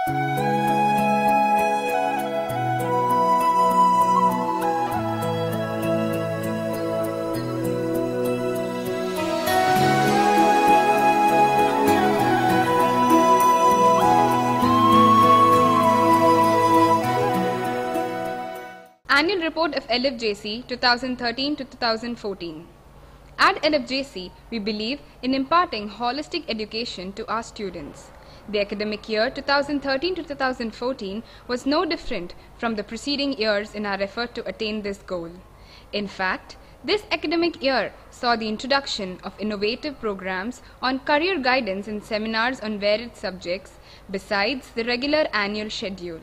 Annual Report of LFJC 2013 to 2014. At LFJC, we believe in imparting holistic education to our students. The academic year 2013 to 2014 was no different from the preceding years in our effort to attain this goal. In fact, this academic year saw the introduction of innovative programs on career guidance and seminars on varied subjects besides the regular annual schedule.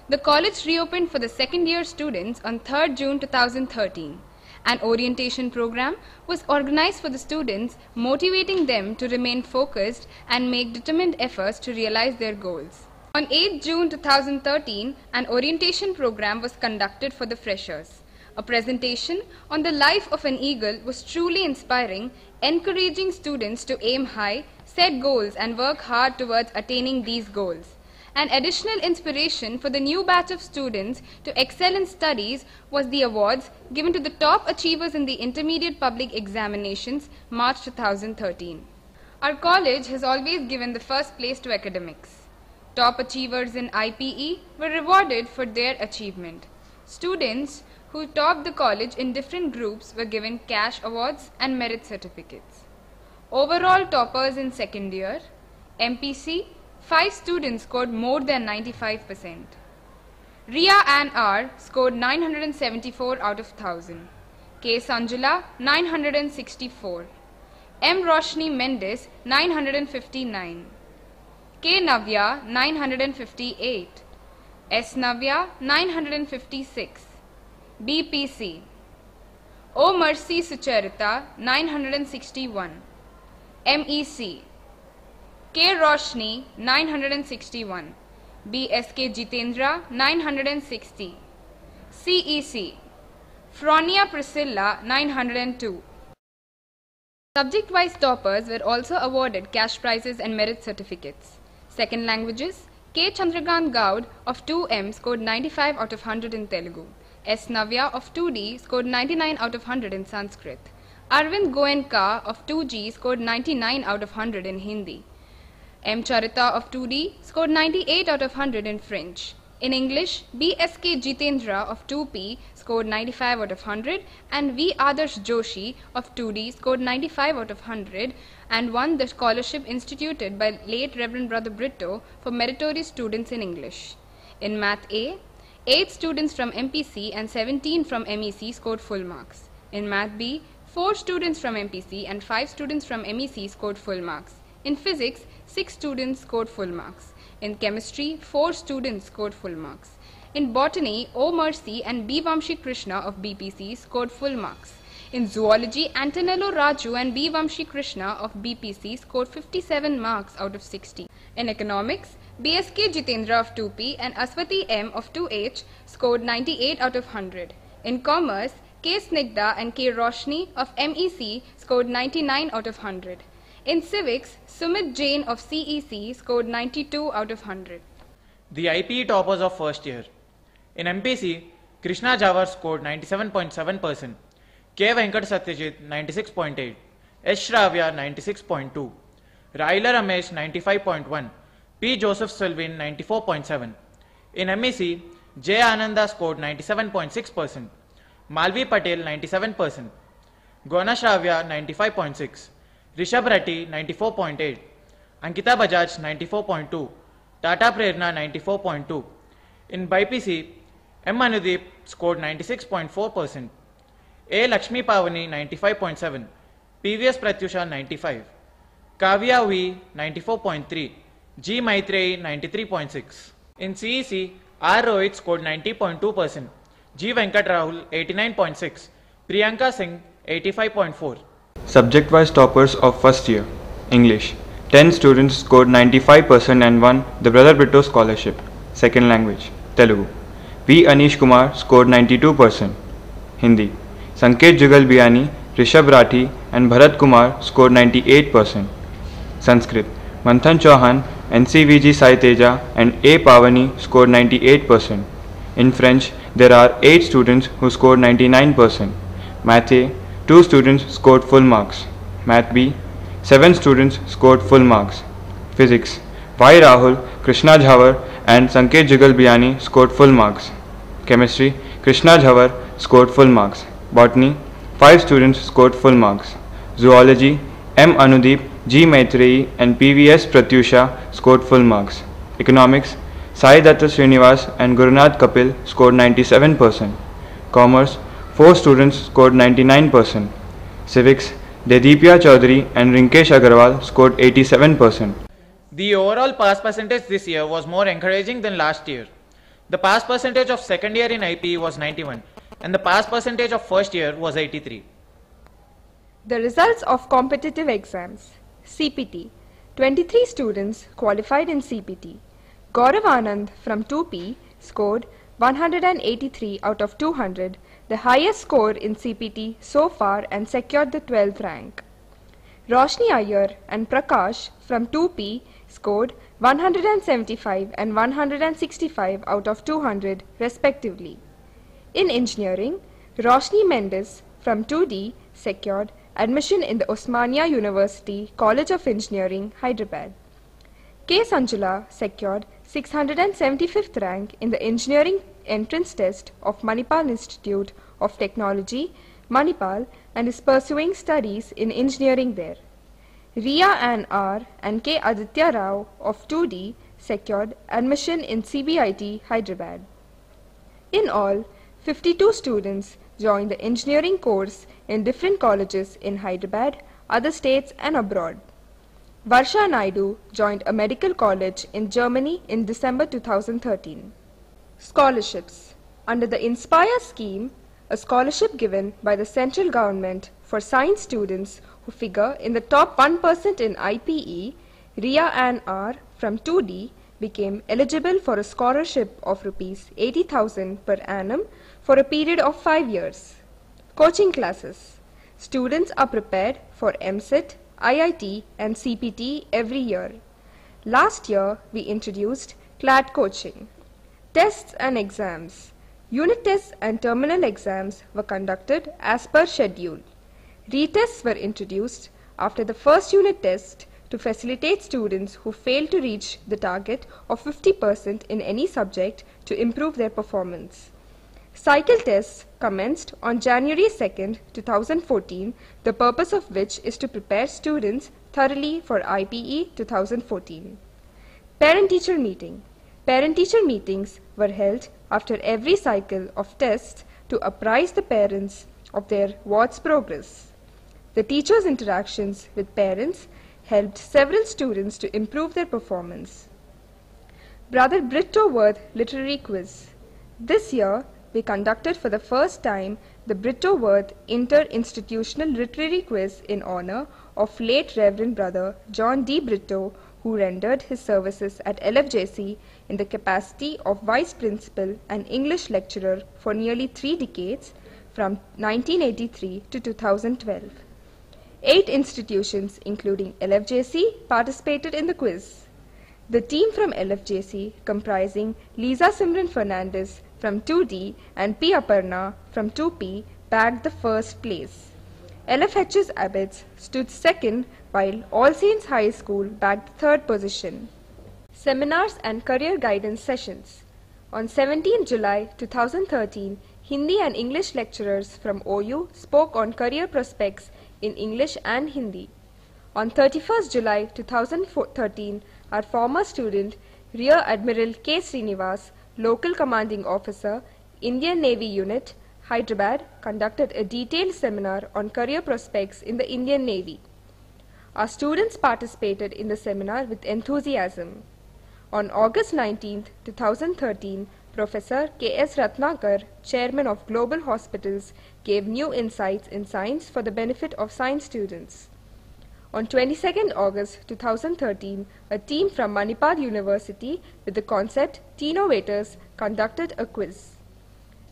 The college reopened for the second-year students on 3rd June 2013. An orientation program was organized for the students, motivating them to remain focused and make determined efforts to realize their goals. On 8th June 2013, an orientation program was conducted for the freshers. A presentation on the life of an eagle was truly inspiring, encouraging students to aim high, set goals and work hard towards attaining these goals. An additional inspiration for the new batch of students to excel in studies was the awards given to the top achievers in the intermediate public examinations, March 2013. Our college has always given the first place to academics. Top achievers in IPE were rewarded for their achievement. Students who topped the college in different groups were given cash awards and merit certificates. Overall toppers in second year, MPC, 5 students scored more than 95%. Ria Ann R scored 974 out of 1000. K. Sanjula 964. M. Roshni Mendes 959. K. Navya 958. S. Navya 956. BPC. O. Mercy Sucharita 961. MEC. K. Roshni 961, BSK Jitendra 960, CEC, Fronia Priscilla 902. Subject-wise toppers were also awarded cash prizes and merit certificates. Second languages, K. Chandrakant Gaud of 2M scored 95 out of 100 in Telugu, S. Navya of 2D scored 99 out of 100 in Sanskrit, Arvind Goenka of 2G scored 99 out of 100 in Hindi, M. Charita of 2D scored 98 out of 100 in French. In English, BSK Jitendra of 2P scored 95 out of 100 and V. Adarsh Joshi of 2D scored 95 out of 100 and won the scholarship instituted by late Reverend Brother Brito for meritorious students in English. In Math A, 8 students from MPC and 17 from MEC scored full marks. In Math B, 4 students from MPC and 5 students from MEC scored full marks. In Physics, 6 students scored full marks. In Chemistry, 4 students scored full marks. In Botany, O. Mercy and B. Vamshi Krishna of BPC scored full marks. In Zoology, Antonello Raju and B. Vamshi Krishna of BPC scored 57 marks out of 60. In Economics, BSK Jitendra of 2P and Aswati M of 2H scored 98 out of 100. In Commerce, K. Snigdha and K. Roshni of MEC scored 99 out of 100. In Civics, Sumit Jain of CEC scored 92 out of 100. The IPE toppers of first year. In MPC, Krishna Jawar scored 97.7%, K. Venkat Satyajit 96.8, S. Shravya 96.2, Raila Ramesh 95.1, P. Joseph Selvin 94.7. In MEC, J. Ananda scored 97.6%, Malvi Patel 97%, Gona Shravya 95.6, Rishabh Ratty 94.8, Ankita Bajaj 94.2, Tata Prerna 94.2. In BPC, M. Anudeep scored 96.4%, A. Lakshmi Pavani 95.7, PVS Pratyusha 95, Kavya V 94.3, G. Maitreyi 93.6. In CEC, R. Rohit scored 90.2%, G. Venkat Rahul 89.6, Priyanka Singh 85.4. Subject-wise toppers of first year. English. 10 students scored 95% and won the Brother Brito Scholarship. Second language. Telugu. V. Anish Kumar scored 92%. Hindi. Sanket Jugal Biani, Rishabh Rathi and Bharat Kumar scored 98%. Sanskrit. Manthan Chauhan NCVG Sai Teja and A. Pavani scored 98%. In French, there are 8 students who scored 99%. Math A, 2 students scored full marks. Math B, 7 students scored full marks. Physics, Y. Rahul, Krishna Jhawar and Sanket Jugal Biani scored full marks. Chemistry, Krishna Jhawar scored full marks. Botany, 5 students scored full marks. Zoology, M. Anudeep, G. Maitreyi and PVS Pratyusha scored full marks. Economics, Sai Datta Srinivas and Gurunath Kapil scored 97%. Commerce, 4 students scored 99%. Civics, Dedipya Chaudhary and Rinkesh Agarwal scored 87%. The overall pass percentage this year was more encouraging than last year. The pass percentage of second year in IPE was 91 and the pass percentage of first year was 83. The results of competitive exams. CPT. 23 students qualified in CPT. Gaurav Anand from 2P scored 183 out of 200, the highest score in CPT so far, and secured the 12th rank. Roshni Iyer and Prakash from 2P scored 175 and 165 out of 200 respectively. In engineering, Roshni Mendes from 2D secured admission in the Osmania University College of Engineering, Hyderabad. K. Sanjula secured 675th rank in the engineering entrance test of Manipal Institute of Technology, Manipal, and is pursuing studies in engineering there. Riya Ann R. and K. Aditya Rao of 2D secured admission in CBIT, Hyderabad. In all, 52 students joined the engineering course in different colleges in Hyderabad, other states and abroad. Varsha Naidu joined a medical college in Germany in December 2013. Scholarships. Under the Inspire scheme, a scholarship given by the central government for science students who figure in the top 1% in IPE, Riya Ann R. from 2D became eligible for a scholarship of Rs 80,000 per annum for a period of 5 years. Coaching classes. Students are prepared for MCET, IIT and CPT every year. Last year, we introduced CLAT coaching. Tests and exams. Unit tests and terminal exams were conducted as per schedule. Retests were introduced after the first unit test to facilitate students who failed to reach the target of 50% in any subject to improve their performance. Cycle tests commenced on January 2, 2014, the purpose of which is to prepare students thoroughly for IPE 2014. Parent-teacher meeting. Parent-teacher meetings were held after every cycle of tests to apprise the parents of their ward's progress. The teachers' interactions with parents helped several students to improve their performance. Brother Britto-Worth Literary Quiz. This year, we conducted for the first time the Britto-Worth Inter-Institutional Literary Quiz in honor of late Reverend Brother John D. Britto, who rendered his services at LFJC in the capacity of Vice Principal and English lecturer for nearly 3 decades from 1983 to 2012. 8 institutions, including LFJC, participated in the quiz. The team from LFJC, comprising Lisa Simran Fernandez from 2D and P. Aparna from 2P, bagged the first place. LFHS Abbots stood second, while All Saints High School bagged third position. Seminars and career guidance sessions. On 17 July 2013, Hindi and English lecturers from OU spoke on career prospects in English and Hindi. On 31st July 2013, our former student, Rear Admiral K. Srinivas, Local Commanding Officer, Indian Navy Unit, Hyderabad, conducted a detailed seminar on career prospects in the Indian Navy. Our students participated in the seminar with enthusiasm. On August 19, 2013, Professor K.S. Ratnakar, Chairman of Global Hospitals, gave new insights in science for the benefit of science students. On 22nd August 2013, a team from Manipal University with the concept Teenovators conducted a quiz.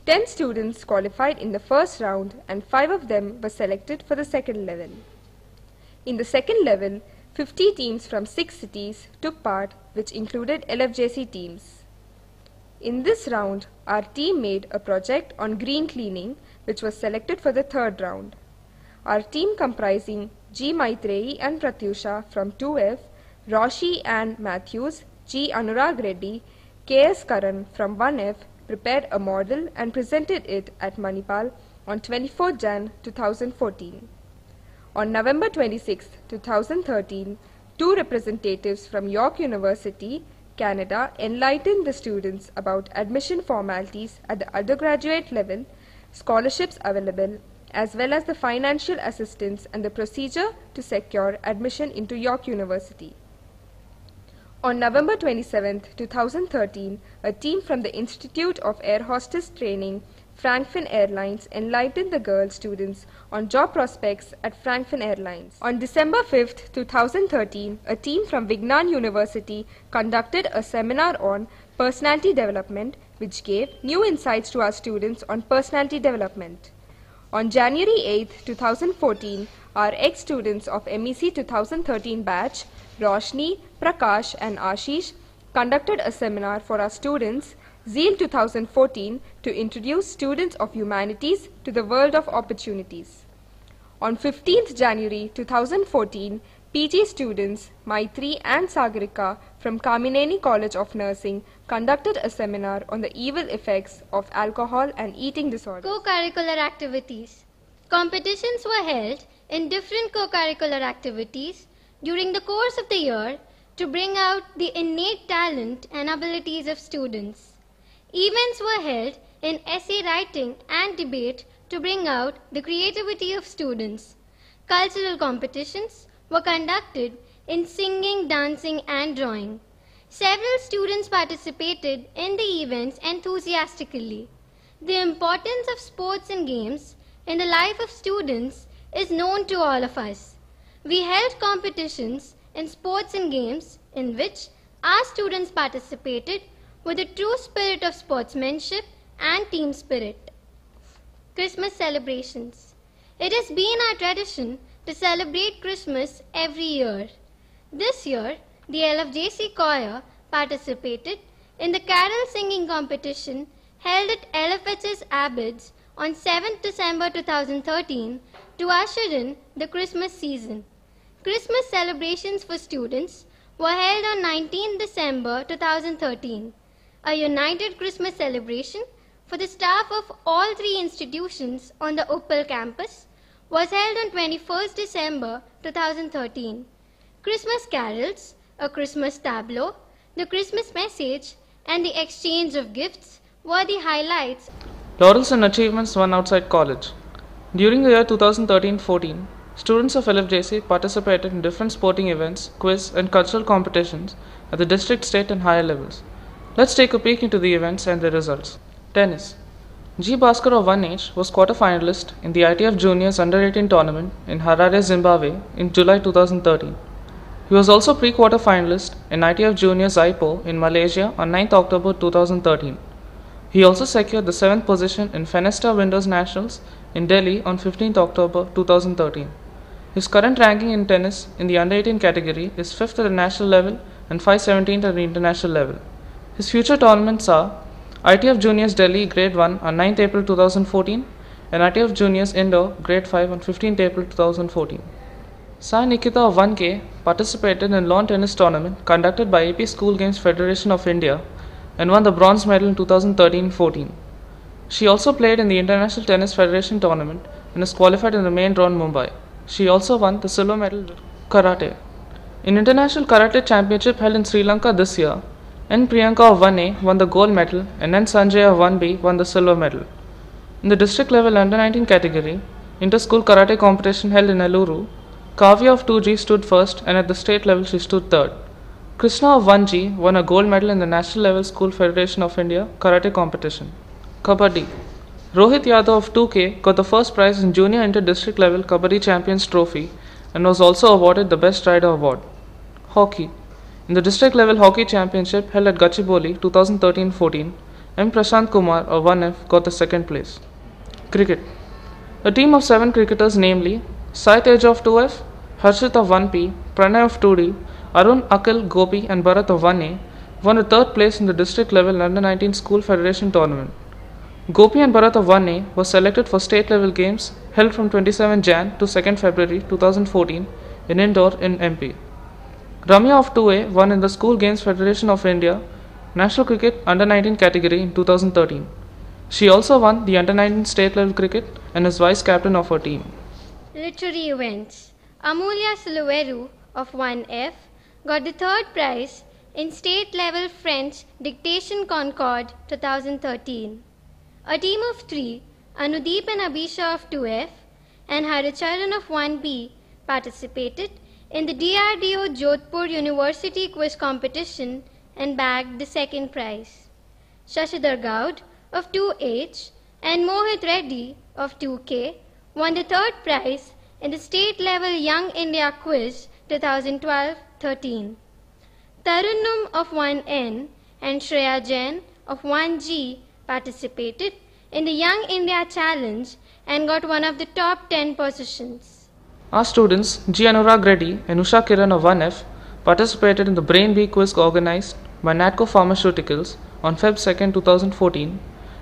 10 students qualified in the first round and 5 of them were selected for the second level. In the second level, 50 teams from 6 cities took part which included LFJC teams. In this round, our team made a project on green cleaning, which was selected for the third round. Our team comprising G. Maitreyi and Pratyusha from 2F, Roshi and Matthews, G. Anurag Reddy, K.S. Karan from 1F prepared a model and presented it at Manipal on 24 Jan 2014. On November 26, 2013, two representatives from York University, Canada enlightened the students about admission formalities at the undergraduate level, scholarships available, as well as the financial assistance and the procedure to secure admission into York University. On November 27, 2013, a team from the Institute of Air Hostess Training, Frankfurt Airlines, enlightened the girl students on job prospects at Frankfurt Airlines. On December 5, 2013, a team from Vignan University conducted a seminar on personality development, which gave new insights to our students on personality development. On January 8, 2014, our ex-students of MEC 2013 batch, Roshni, Prakash and Ashish, conducted a seminar for our students, Zeal 2014, to introduce students of humanities to the world of opportunities. On 15th January 2014, PG students Maitri and Sagarika from Kamineni College of Nursing conducted a seminar on the evil effects of alcohol and eating disorders. Co-curricular activities. Competitions were held in different co-curricular activities during the course of the year to bring out the innate talent and abilities of students. Events were held in essay writing and debate to bring out the creativity of students. Cultural competitions were conducted in singing, dancing and drawing. Several students participated in the events enthusiastically. The importance of sports and games in the life of students is known to all of us. We held competitions in sports and games in which our students participated with a true spirit of sportsmanship and team spirit. Christmas celebrations. It has been our tradition to celebrate Christmas every year. This year, the LFJC choir participated in the carol singing competition held at LFHS Abbots on 7th December 2013 to usher in the Christmas season. Christmas celebrations for students were held on 19th December 2013. A united Christmas celebration for the staff of all three institutions on the Uppal campus was held on 21st December 2013. Christmas carols, a Christmas tableau, the Christmas message, and the exchange of gifts were the highlights. Laurels and achievements won outside college. During the year 2013-14, students of LFJC participated in different sporting events, quiz, and cultural competitions at the district, state, and higher levels. Let's take a peek into the events and their results. Tennis. G. Bhaskar of 1H was quarter-finalist in the ITF Juniors Under-18 tournament in Harare, Zimbabwe in July 2013. He was also pre-quarter finalist in ITF Juniors IPO in Malaysia on 9th October 2013. He also secured the 7th position in Fenesta Windows Nationals in Delhi on 15th October 2013. His current ranking in tennis in the Under-18 category is 5th at the national level and 517th at the international level. His future tournaments are ITF Juniors Delhi Grade 1 on 9th April 2014 and ITF Juniors Indoor Grade 5 on 15th April 2014. Sai Nikita of 1K participated in lawn tennis tournament conducted by AP School Games Federation of India and won the bronze medal in 2013-14. She also played in the International Tennis Federation tournament and is qualified in the main draw in Mumbai. She also won the silver medal with karate. In International Karate Championship held in Sri Lanka this year, N. Priyanka of 1A won the gold medal and N. Sanjay of 1B won the silver medal. In the district level Under-19 category, inter-school karate competition held in Eluru, Kavya of 2G stood first and at the state level she stood third. Krishna of 1G won a gold medal in the National Level School Federation of India karate competition. Kabaddi. Rohit Yadav of 2K got the first prize in Junior Inter-District Level Kabaddi Champions Trophy and was also awarded the Best Rider Award. Hockey. In the District Level Hockey Championship held at Gachibowli 2013-14, M. Prashant Kumar of 1F got the second place. Cricket. A team of 7 cricketers namely Sai Tej of 2F, Harshit of 1P, Pranay of 2D, Arun, Akil, Gopi and Bharat of 1A won the third place in the district level Under 19 School Federation tournament. Gopi and Bharat of 1A were selected for state level games held from 27 Jan to 2nd February 2014 in Indore in MP. Ramya of 2A won in the School Games Federation of India National Cricket Under 19 category in 2013. She also won the Under 19 state level cricket and is vice captain of her team. Literary events. Amulya Siluveru of 1F got the third prize in state level French Dictation Concord 2013. A team of 3, Anudeep and Abhisha of 2F and Haricharan of 1B participated in the DRDO Jodhpur University Quiz Competition and bagged the second prize. Shashidhar Gaud of 2H and Mohit Reddy of 2K won the third prize in the state level Young India Quiz 2012-13. Tarunum of 1N and Shreya Jain of 1G participated in the Young India Challenge and got one of the top 10 positions. Our students G. Anurag Reddy and Usha Kiran of 1F participated in the Brain Bee quiz organized by Natco Pharmaceuticals on Feb 2, 2014,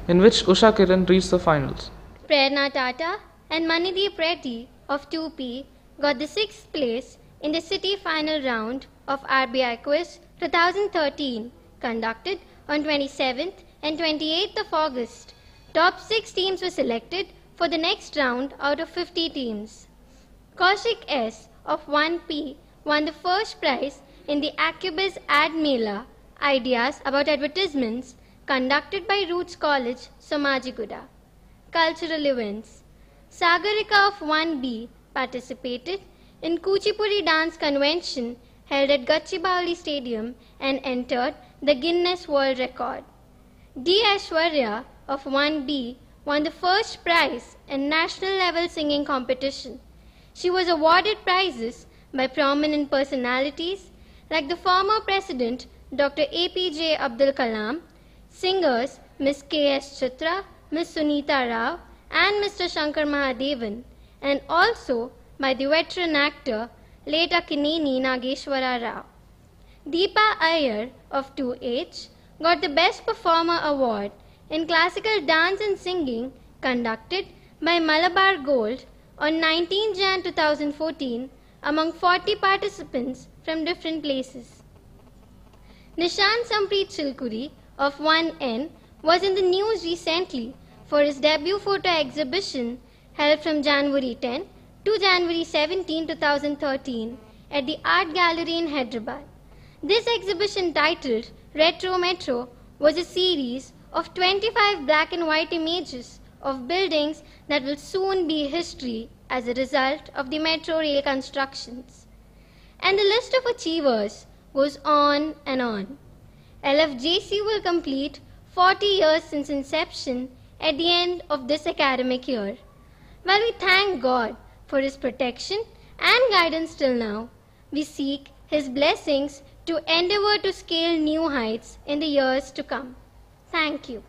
in which Usha Kiran reached the finals. Prerna Tata and Manideep Reddy of 2P got the 6th place in the city final round of RBI Quiz 2013 conducted on 27th and 28th of August. Top 6 teams were selected for the next round out of 50 teams. Kaushik S of 1P won the first prize in the Acubis Ad Mela Ideas About Advertisements conducted by Roots College, Somajiguda. Cultural events. Sagarika of 1B participated in Kuchipudi Dance Convention held at Gachibowli Stadium and entered the Guinness World Record. D. Aishwarya of 1B won the first prize in national level singing competition. She was awarded prizes by prominent personalities like the former President Dr. APJ Abdul Kalam, singers Ms. K.S. Chitra, Ms. Sunita Rao and Mr. Shankar Mahadevan, and also by the veteran actor late Akineni Nageshwara Rao. Deepa Iyer of 2H got the Best Performer Award in Classical Dance and Singing conducted by Malabar Gold on 19 Jan 2014 among 40 participants from different places. Nishant Sampreet Chilkuri of 1N was in the news recently for his debut photo exhibition held from January 10 to January 17, 2013 at the Art Gallery in Hyderabad. This exhibition titled Retro Metro was a series of 25 black and white images of buildings that will soon be history as a result of the metro rail constructions. And the list of achievers goes on and on. LFJC will complete 40 years since inception at the end of this academic year. While we thank God for His protection and guidance till now, we seek His blessings to endeavor to scale new heights in the years to come. Thank you.